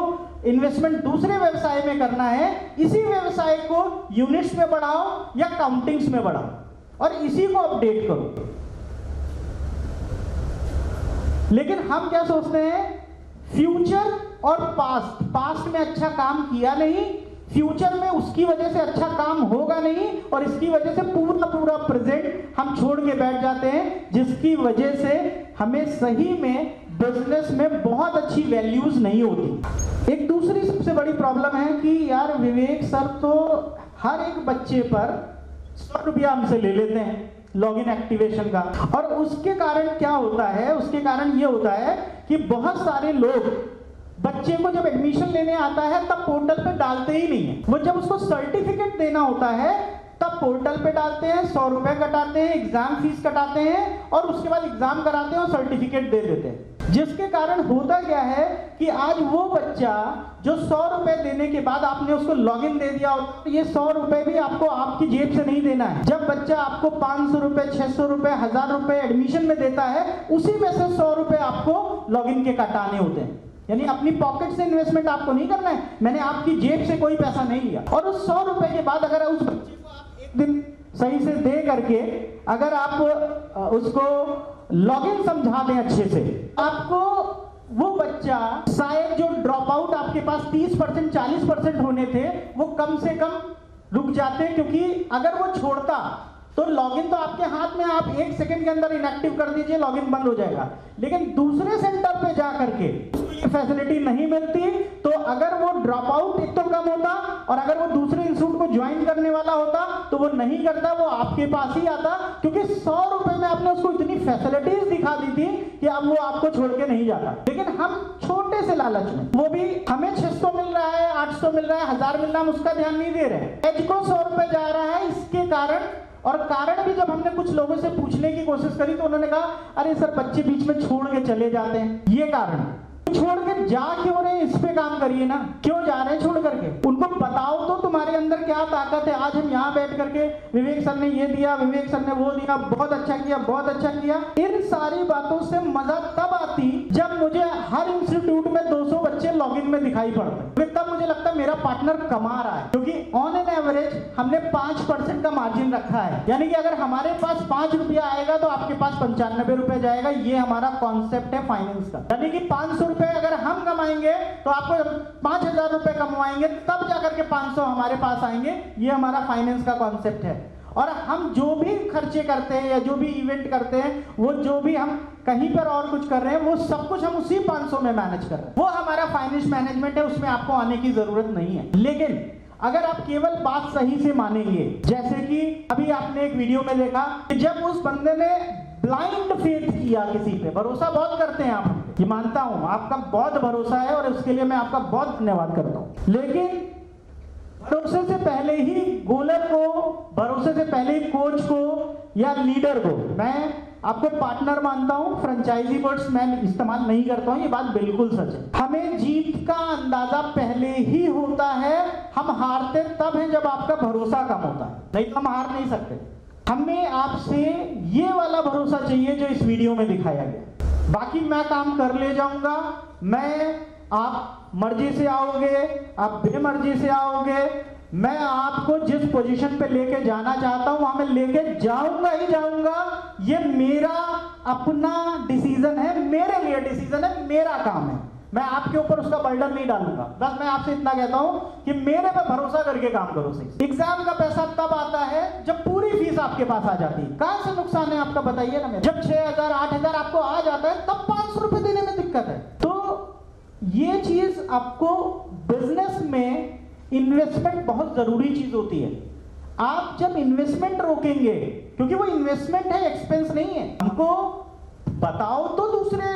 इन्वेस्टमेंट दूसरे व्यवसाय में करना है, इसी व्यवसाय को यूनिट्स में बढ़ाओ या काउंटिंग्स में बढ़ाओ और इसी को अपडेट करो। लेकिन हम क्या सोचते हैं, फ्यूचर और पास्ट में अच्छा काम किया नहीं, फ्यूचर में उसकी वजह से अच्छा काम होगा नहीं और इसकी वजह से पूरा प्रेजेंट हम छोड़ के बैठ जाते हैं, जिसकी वजह से हमें सही में बिजनेस में बहुत अच्छी वैल्यूज नहीं होती। एक दूसरी सबसे बड़ी प्रॉब्लम है कि यार विवेक सर तो हर एक बच्चे पर 100 रुपया हमसे ले लेते हैं लॉगिन एक्टिवेशन का, और उसके कारण क्या होता है, उसके कारण ये होता है कि बहुत सारे लोग बच्चे को जब एडमिशन लेने आता है तब पोर्टल पे डालते ही नहीं है। वो जब उसको सर्टिफिकेट देना होता है तब पोर्टल पे डालते हैं, 100 रुपए कटाते हैं, एग्जाम फीस कटाते हैं और उसके बाद एग्जाम कराते हैं और सर्टिफिकेट दे देते हैं। जिसके कारण होता क्या है कि आज वो बच्चा जो 100 रुपए देने के बाद आपने उसको लॉगिन दे दिया, ये 100 रुपए भी आपको आपकी जेब से नहीं देना है। जब बच्चा आपको 500 रुपए, 600 रुपए, 1000 रुपए एडमिशन में देता है, उसी में से 100 रुपए आपको लॉगिन के कटाने होते हैं। यानी अपनी पॉकेट से इन्वेस्टमेंट आपको नहीं करना है, मैंने आपकी जेब से कोई पैसा नहीं लिया। और उस 100 रुपए के बाद अगर उस बच्चे को आप एक दिन सही से दे करके अगर आप उसको लॉगिन समझा दें अच्छे से, आपको वो बच्चा शायद जो ड्रॉप आउट आपके पास 30%, 40% होने थे, वो कम से कम रुक जाते, क्योंकि अगर वो छोड़ता तो लॉगिन तो आपके हाथ में, आप 1 सेकंड के अंदर इनएक्टिव कर दीजिए, लॉगिन बंद हो जाएगा। लेकिन दूसरे सेंटर पे जा करके फैसिलिटी नहीं मिलती, तो अगर वो ड्रॉप आउट एक तो कम होता और अगर वो दूसरे इंस्टीट्यूट को ज्वाइन करने वाला होता तो वो नहीं करता, वो आपके पास ही आता, क्योंकि 100 रुपए में आपने उसको इतनी फैसिलिटीज दिखा दी थी कि अब वो आपको छोड़ के नहीं जाता। लेकिन हम छोटे से लालच में, वो भी हमें 600 मिल रहा है, 800 मिल रहा है, 1000 मिल रहा है, हम उसका ध्यान नहीं दे रहे। एज को 100 रुपए जा रहा है, इसके कारण। और कारण भी जब हमने कुछ लोगों से पूछने की कोशिश करी तो उन्होंने कहा अरे सर बच्चे बीच में छोड़ के चले जाते हैं। ये कारण, छोड़ के जा क्यों रहे, इस पे काम करिए ना, क्यों जा रहे हैं छोड़ करके, उनको बताओ तो तुम्हारे अंदर क्या ताकत है। आज हम यहाँ बैठ करके विवेक सर ने ये दिया, विवेक सर ने वो दिया, बहुत अच्छा किया, बहुत अच्छा किया, इन सारी बातों से मजा तब आती जब मुझे हर इंस्टीट्यूट में 200 बच्चे लॉगिन में दिखाई पड़ते, तब मुझे लगता है मेरा पार्टनर कमा रहा है। क्योंकि ऑन एन एवरेज हमने 5% का मार्जिन रखा है, यानी कि अगर हमारे पास 5 रुपया आएगा तो आपके पास 95 रुपए जाएगा। ये हमारा कॉन्सेप्ट है फाइनेंस का, यानी कि 500 रुपए अगर हम कमाएंगे तो आपको 5000 रुपए कमाएंगे तब जाकर के 500 हमारे पास आएंगे। ये हमारा फाइनेंस का कॉन्सेप्ट है। और हम जो भी खर्चे करते हैं या जो भी इवेंट करते हैं, वो जो भी हम कहीं पर और कुछ कर रहे हैं, वो सब कुछ हम उसी 500 में मैनेज कर रहे हैं। वो हमारा फाइनेंस मैनेजमेंट है, उसमें आपको आने की जरूरत नहीं है। लेकिन अगर आप केवल बात सही से मानेंगे, जैसे कि अभी आपने एक वीडियो में देखा कि जब उस बंदे ने ब्लाइंड फेथ किया, किसी पे भरोसा बहुत करते हैं आप, ये मानता हूं, आपका बहुत भरोसा है और उसके लिए मैं आपका बहुत धन्यवाद करता हूं। लेकिन भरोसे से पहले ही गोलर को, भरोसे से पहले ही कोच को या लीडर को, मैं आपको पार्टनर मानता हूं, फ्रेंचाइजी वर्ड्स मैं इस्तेमाल नहीं करता हूं, ये बात बिल्कुल सच है। हमें जीत का अंदाजा पहले ही होता है, हम हारते तब हैं जब आपका भरोसा कम होता है, नहीं तो हम हार नहीं सकते। हमें आपसे ये वाला भरोसा चाहिए जो इस वीडियो में दिखाया गया। बाकी मैं काम कर ले जाऊंगा, मैं आप मर्जी से आओगे, आप बेमर्जी से आओगे, मैं आपको जिस पोजीशन पे लेके जाना चाहता हूं वहां मैं लेके जाऊंगा ही जाऊंगा। ये मेरा अपना डिसीजन है, मेरे लिए डिसीजन है, मेरा काम है, मैं आपके ऊपर उसका बर्डन नहीं डालूंगा। बस मैं आपसे इतना कहता हूं कि मेरे पे भरोसा करके काम करो। सही एग्जाम का पैसा तब आता है जब पूरी फीस आपके पास आ जाती है। कहां से नुकसान है आपका बताइए ना। मेरे जब 6,000 8,000 आपको आ जाता है तब 500 रुपए देने में दिक्कत है। तो ये चीज आपको बिजनेस में इन्वेस्टमेंट बहुत जरूरी चीज होती है। आप जब इन्वेस्टमेंट रोकेंगे, क्योंकि वो इन्वेस्टमेंट है, एक्सपेंस नहीं है, हमको बताओ तो दूसरे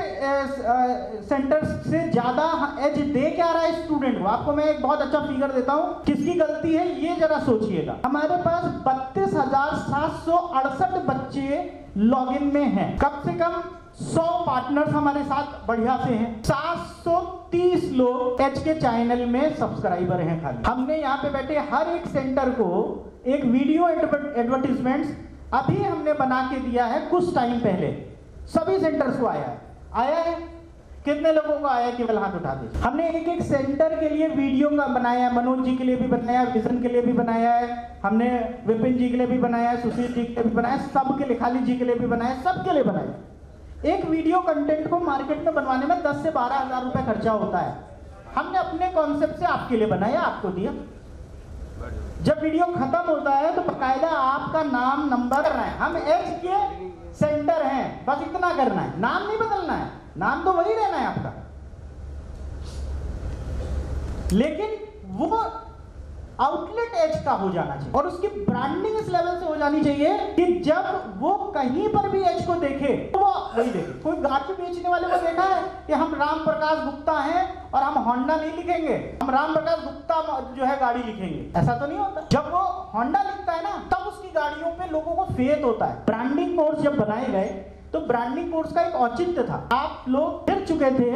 सेंटर्स से ज्यादा एज दे क्या रहा है स्टूडेंट को। आपको मैं एक बहुत अच्छा फिगर देता हूं, किसकी गलती है ये जरा सोचिएगा। हमारे पास 32,768 बच्चे लॉगिन में हैं, कम से कम 100 पार्टनर्स हमारे साथ बढ़िया से हैं, 730 लोग एच के चैनल में सब्सक्राइबर हैं खाली। हमने यहाँ पे बैठे हर एक सेंटर को एक वीडियो एडवर्टीजमेंट्स अभी हमने बना के दिया है, कुछ टाइम पहले सभी सेंटर्स को आया है। कितने लोगों को आया केवल हाथ उठा दीजिए। हमने एक एक सेंटर के लिए वीडियो का बनाया है, मनोज जी के लिए भी बनाया है, विजन के लिए भी बनाया है, हमने विपिन जी के लिए भी बनाया है, सुशील जी के लिए भी बनाया है, सबके लिए, खाली जी के लिए भी बनाया है, सबके लिए बनाया है। एक वीडियो कंटेंट को मार्केट में बनवाने में 10 से 12,000 रुपए खर्चा होता है। हमने अपने कॉन्सेप्ट से आपके लिए बनाया, आपको दिया। जब वीडियो खत्म होता है तो बकायदा आपका नाम नंबर करना है। हम एच के सेंटर हैं, बस इतना करना है, नाम नहीं बदलना है, नाम तो वही रहना है आपका, लेकिन वो आउटलेट एज का हो जाना चाहिए और उसकी ब्रांडिंग इस लेवल से हो जानी चाहिए कि जब वो कहीं पर भी एज को देखे तो वो वही देखे। कोई गाड़ी बेचने वाले को देखा है कि हम राम प्रकाश गुप्ता हैं और हम होंडा नहीं लिखेंगे, हम राम प्रकाश गुप्ता जो है गाड़ी लिखेंगे, ऐसा तो नहीं होता। जब वो होंडा लिखता है ना तब उसकी गाड़ियों पे लोगों को फेथ होता है। ब्रांडिंग कोर्स जब बनाए गए तो ब्रांडिंग कोर्स का एक औचित्य था। आप लोग गिर चुके थे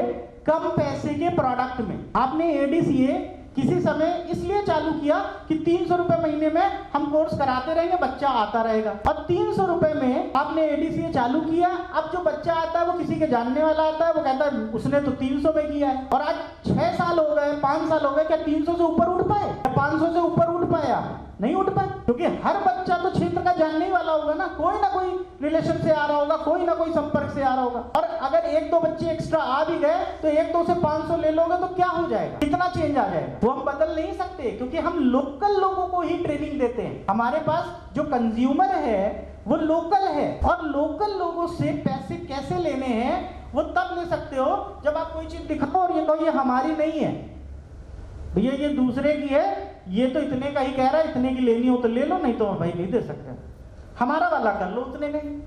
कम पैसे के प्रोडक्ट में। आपने एडीसीए किसी समय इसलिए चालू किया कि 300 रुपए महीने में हम कोर्स कराते रहेंगे, बच्चा आता रहेगा, और 300 रुपए में आपने एडीसीए चालू किया। अब जो बच्चा आता है वो किसी के जानने वाला आता है, वो कहता है उसने तो 300 में किया है। और आज 6 साल हो गए, 5 साल हो गए, क्या 300 से ऊपर उठ पाए? 500 से ऊपर उठ पाए? आप नहीं उठ पाए, क्योंकि हर बच्चा तो क्षेत्र का जानने ही वाला होगा ना, कोई ना कोई रिलेशन से आ रहा होगा, कोई ना कोई संपर्क से आ रहा होगा। और अगर 1-2 बच्चे एक्स्ट्रा आ भी गए तो 1-2 से 500 ले लोगे तो क्या हो जाएगा, कितना चेंज आ जाएगा। वो हम बदल नहीं सकते, क्योंकि हम लोकल लोगों को ही ट्रेनिंग देते हैं। हमारे पास जो कंज्यूमर है वो लोकल है, और लोकल लोगों से पैसे कैसे लेने हैं वो तब ले सकते हो जब आप कोई चीज दिखाओ और ये कहो ये हमारी नहीं है, भैया ये दूसरे की है, ये तो इतने का ही कह रहा है, इतने की लेनी हो तो ले लो, नहीं तो भाई नहीं दे सकते, हमारा वाला कर लो, उतने नहीं।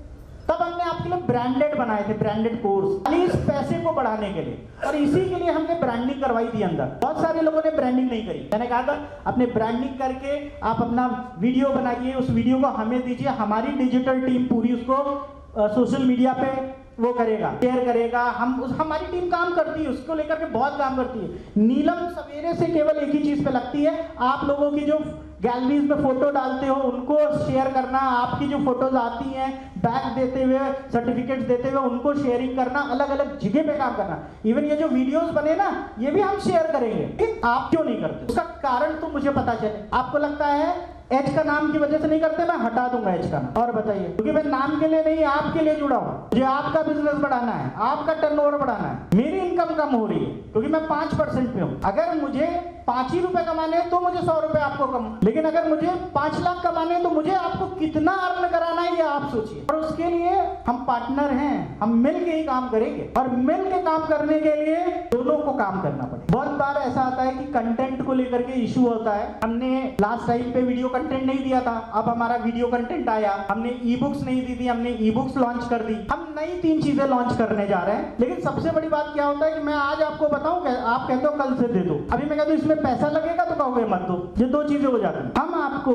तब हमने आपके लिए ब्रांडेड बनाए थे, ब्रांडेड कोर्स, इस पैसे को बढ़ाने के लिए, और इसी के लिए हमने ब्रांडिंग करवाई थी अंदर। बहुत सारे लोगों ने ब्रांडिंग नहीं करी, मैंने कहा था अपने ब्रांडिंग करके आप अपना वीडियो बनाइए, उस वीडियो को हमें दीजिए, हमारी डिजिटल टीम पूरी उसको सोशल मीडिया पे वो करेगा, शेयर करेगा। हमारी टीम काम करती है, उसको लेकर के बहुत काम करती है। नीलम सवेरे से केवल एक ही चीज पे लगती है, आप लोगों की जो गैलरीज में फोटो डालते हो उनको शेयर करना, आपकी जो फोटोज आती हैं बैग देते हुए, सर्टिफिकेट्स देते हुए उनको शेयरिंग करना, अलग अलग जगह पे काम करना। इवन ये जो वीडियोस बने ना ये भी हम शेयर करेंगे, लेकिन आप क्यों नहीं करते? उसका कारण तो मुझे पता चले। आपको लगता है एच का नाम की वजह से नहीं करते, मैं हटा दूंगा एच का नाम। और बताइए, क्योंकि मैं नाम के लिए नहीं आपके लिए जुड़ा हूं, मुझे आपका बिजनेस बढ़ाना है, आपका टर्नओवर बढ़ाना है। मेरी इनकम कम हो रही है क्योंकि मैं 5% पे हूं। अगर मुझे 5 ही रुपए कमाने हैं तो मुझे 100 रुपए आपको कम, लेकिन अगर मुझे 5 लाख कमाने हैं तो मुझे आपको कितना अर्न कराना है ये आप सोचिए। और उसके लिए हम पार्टनर हैं, हम मिल के ही काम करेंगे, और मिल के काम करने के लिए दोनों को काम करना पड़ेगा। बहुत बार ऐसा आता है कि कंटेंट को लेकर के इशू होता है। हमने लास्ट टाइम पे वीडियो कंटेंट नहीं दिया था, अब हमारा वीडियो कंटेंट आया। हमने ई बुक्स नहीं दी थी, हमने ई बुक्स लॉन्च कर दी। हम नई 3 चीजें लॉन्च करने जा रहे हैं। लेकिन सबसे बड़ी बात क्या होता है कि मैं आज आपको बताऊं, आप कहते हो कल से दे दो, अभी मैं कहता हूं इसमें पैसा लगेगा तो कहोगे मत दो, ये 2 चीजें हो जाती हैं। हम आपको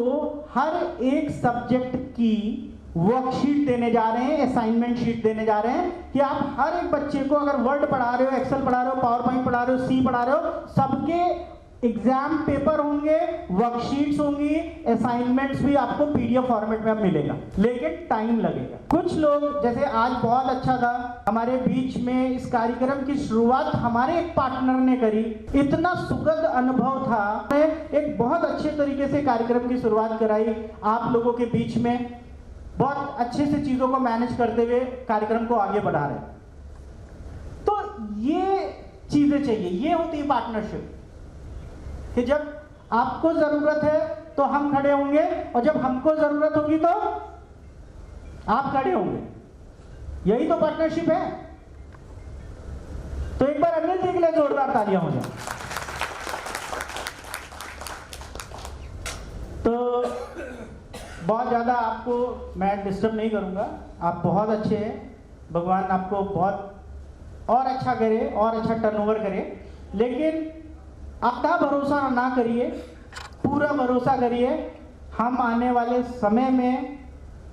हर एक सब्जेक्ट की वर्कशीट देने जा रहे हैं, असाइनमेंट शीट देने जा रहे हैं कि आप हर एक बच्चे को, अगर वर्ड पढ़ा रहे हो, एक्सेल पढ़ा रहे हो, पावर पॉइंट पढ़ा रहे हो, सी पढ़ा रहे हो, सबके एग्जाम पेपर होंगे, वर्कशीट्स होंगी, असाइनमेंट्स भी आपको पीडीएफ फॉर्मेट में अब मिलेगा, लेकिन टाइम लगेगा। कुछ लोग, जैसे आज बहुत अच्छा था, हमारे बीच में इस कार्यक्रम की शुरुआत हमारे एक पार्टनर ने करी, इतना सुखद अनुभव था, एक बहुत अच्छे तरीके से कार्यक्रम की शुरुआत कराई, आप लोगों के बीच में बहुत अच्छे से चीजों को मैनेज करते हुए कार्यक्रम को आगे बढ़ा रहे। तो ये चीजें चाहिए, ये होती है पार्टनरशिप, कि जब आपको जरूरत है तो हम खड़े होंगे, और जब हमको जरूरत होगी तो आप खड़े होंगे। यही तो पार्टनरशिप है। तो एक बार अनिल जी के लिए जोरदार तालियां हो जाए। तो बहुत ज्यादा आपको मैं डिस्टर्ब नहीं करूंगा, आप बहुत अच्छे हैं, भगवान आपको बहुत और अच्छा करे और अच्छा टर्नओवर करे, लेकिन आधा भरोसा ना करिए, पूरा भरोसा करिए। हम आने वाले समय में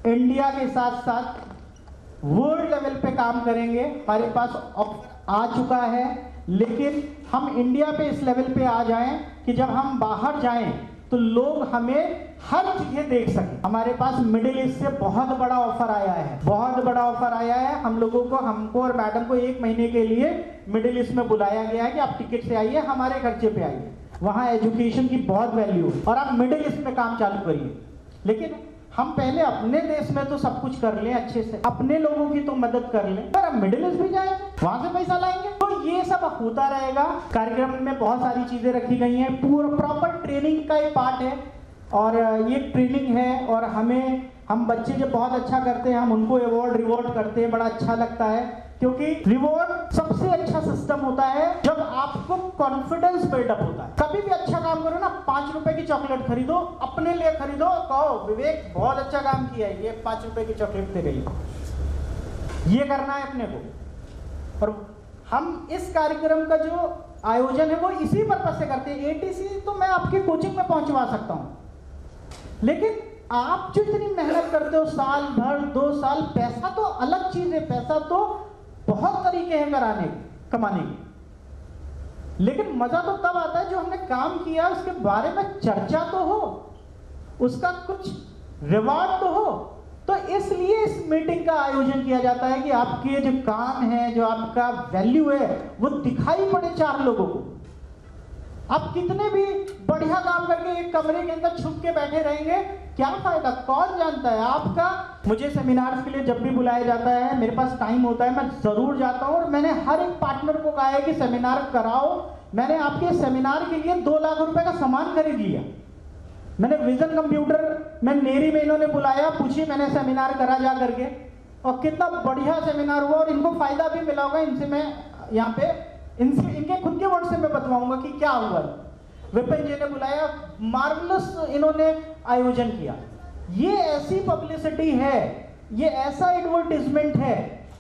इंडिया के साथ साथ वर्ल्ड लेवल पे काम करेंगे। हमारे पास ऑफर आ चुका है, लेकिन हम इंडिया पे इस लेवल पे आ जाएं कि जब हम बाहर जाएं तो लोग हमें हर जगह देख सकें। हमारे पास मिडिल ईस्ट से बहुत बड़ा ऑफर आया है, बहुत बड़ा ऑफर आया है। हम लोगों को, हमको और मैडम को 1 महीने के लिए मिडिल ईस्ट में बुलाया गया है कि आप टिकट से आइए, हमारे खर्चे पे आइए, वहाँ एजुकेशन की बहुत वैल्यू है और आप मिडिल ईस्ट में काम चालू करिए। लेकिन हम पहले अपने देश में तो सब कुछ कर लें अच्छे से, अपने लोगों की तो मदद कर लें, पर हम मिडिल ईस्ट भी जाएंगे, वहां से पैसा लाएंगे। तो ये सब होता रहेगा। कार्यक्रम में बहुत सारी चीजें रखी गई हैं, पूरा प्रॉपर ट्रेनिंग का एक पार्ट है, और ये ट्रेनिंग है। और हम बच्चे जब बहुत अच्छा करते हैं, हम उनको अवार्ड रिवॉर्ड करते हैं, बड़ा अच्छा लगता है, क्योंकि रिवॉर्ड सबसे अच्छा सिस्टम होता है जब आपको कॉन्फिडेंस बिल्डअप होता है। कभी भी अच्छा काम करो ना, 5 रुपए की चॉकलेट खरीदो, अपने लिए खरीदो, कहो विवेक बहुत अच्छा काम किया है, ये 5 रुपए की चॉकलेट तेरे लिए। ये करना है अपने को। और हम इस कार्यक्रम का जो आयोजन है वो इसी पर्पज से करते हैं। एटीसी तो मैं आपकी कोचिंग में पहुंचवा सकता हूं, लेकिन आप जो इतनी मेहनत करते हो, साल भर 2 साल, पैसा तो अलग चीज है, पैसा तो बहुत तरीके हैं कमाने के, लेकिन मजा तो तब आता है जो हमने काम किया उसके बारे में चर्चा तो हो, उसका कुछ रिवॉर्ड तो हो। तो इसलिए इस मीटिंग का आयोजन किया जाता है कि आपके जो काम है, जो आपका वैल्यू है, वो दिखाई पड़े 4 लोगों को। आप कितने भी बढ़िया काम करके एक कमरे के अंदर छुप के बैठे रहेंगे, क्या फायदा, कौन जानता है आपका। मुझे सेमिनार्स के लिए जब भी बुलाया जाता है, मेरे पास टाइम होता है, मैं जरूर जाता हूं, और मैंने हर एक पार्टनर को कहा है कि सेमिनार कराओ। मैंने आपके सेमिनार के लिए 2 लाख रुपए का सामान खरीद लिया। मैंने विजन कंप्यूटर में नेरी में इन्होंने बुलाया, पूछिए मैंने सेमिनार करा जा करके, और कितना बढ़िया सेमिनार हुआ, और इनको फायदा भी मिला होगा। इनसे मैं यहाँ पे इनके खुद के वर्ड से मैं बतवाऊंगा कि क्या हुआ। विपिन जी ने बुलाया, मार्वलस इन्होंने आयोजन किया। ये ऐसी पब्लिसिटी है, ये ऐसा एडवर्टाइजमेंट है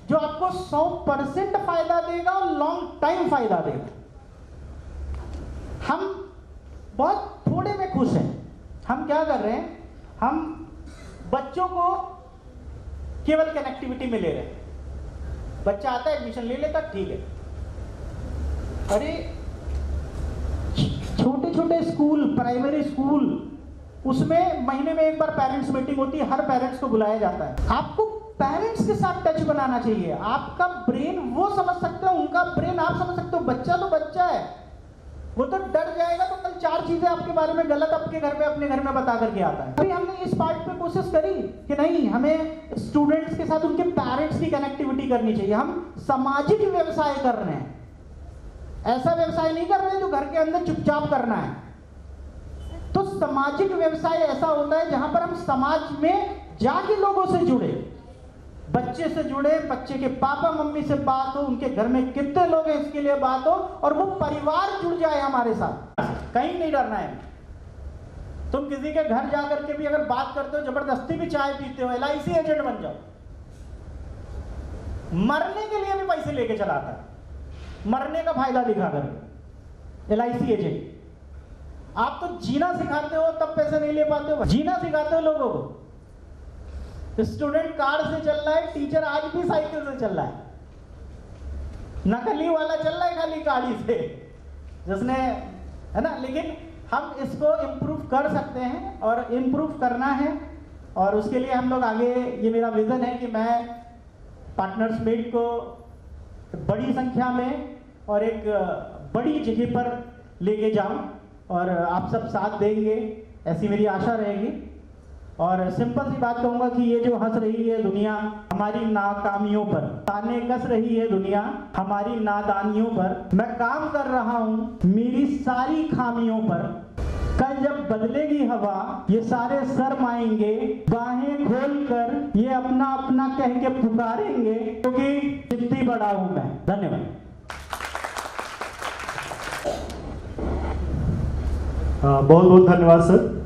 जो आपको 100% फायदा देगा और लॉन्ग टाइम फायदा देगा। हम बहुत थोड़े में खुश हैं। हम क्या कर रहे हैं, हम बच्चों को केवल कनेक्टिविटी में ले रहे हैं। बच्चा आता है, एडमिशन ले लेता, ठीक है। अरे छोटे छोटे स्कूल, प्राइमरी स्कूल, उसमें महीने में एक बार पेरेंट्स मीटिंग होती है, हर पेरेंट्स को बुलाया जाता है। आपको पेरेंट्स के साथ टच बनाना चाहिए। आपका ब्रेन वो समझ सकते हो, उनका ब्रेन आप समझ सकते हो। बच्चा तो बच्चा है, वो तो डर जाएगा तो कल 4 चीजें आपके बारे में गलत आपके घर में, अपने घर में बता करके आता है। अभी हमने इस पार्ट पे कोशिश करी कि नहीं, हमें स्टूडेंट्स के साथ उनके पेरेंट्स की कनेक्टिविटी करनी चाहिए। हम सामाजिक व्यवसाय कर रहे हैं, ऐसा व्यवसाय नहीं कर रहे जो घर के अंदर चुपचाप करना है। तो सामाजिक व्यवसाय ऐसा होता है जहां पर हम समाज में जाके लोगों से जुड़े, बच्चे से जुड़े, बच्चे के पापा मम्मी से बात हो, उनके घर में कितने लोग हैं इसके लिए बात हो, और वो परिवार जुड़ जाए हमारे साथ। कहीं नहीं डरना है। तुम किसी के घर जाकर के भी अगर बात करते हो, जबरदस्ती भी चाय पीते हो, LIC एजेंट बन जाओ। मरने के लिए भी पैसे लेके चलाता है, मरने का फायदा दिखा कर। LIC एजेंट, आप तो जीना सिखाते हो तब पैसे नहीं ले पाते हो, जीना सिखाते हो लोगों को। स्टूडेंट कार से चल रहा है, टीचर आज भी साइकिल से चल रहा है, नकली वाला चल रहा है खाली गाड़ी से, जिसने है ना, लेकिन हम इसको इम्प्रूव कर सकते हैं और इम्प्रूव करना है, और उसके लिए हम लोग आगे, ये मेरा विज़न है कि मैं पार्टनर्स मीट को बड़ी संख्या में और एक बड़ी जगह पर लेके जाऊं, और आप सब साथ देंगे ऐसी मेरी आशा रहेगी। और सिंपल सी बात कहूँगा कि ये जो हंस रही है दुनिया हमारी नाकामियों पर, ताने कस रही है दुनिया हमारी नादानियों पर, मैं काम कर रहा हूँ मेरी सारी खामियों पर। कल जब बदलेगी हवा ये सारे शर्माएंगे, बाहें खोलकर ये अपना अपना कह के पुकारेंगे, क्योंकि जितनी बड़ा हूं मैं। धन्यवाद। बहुत बहुत धन्यवाद सर।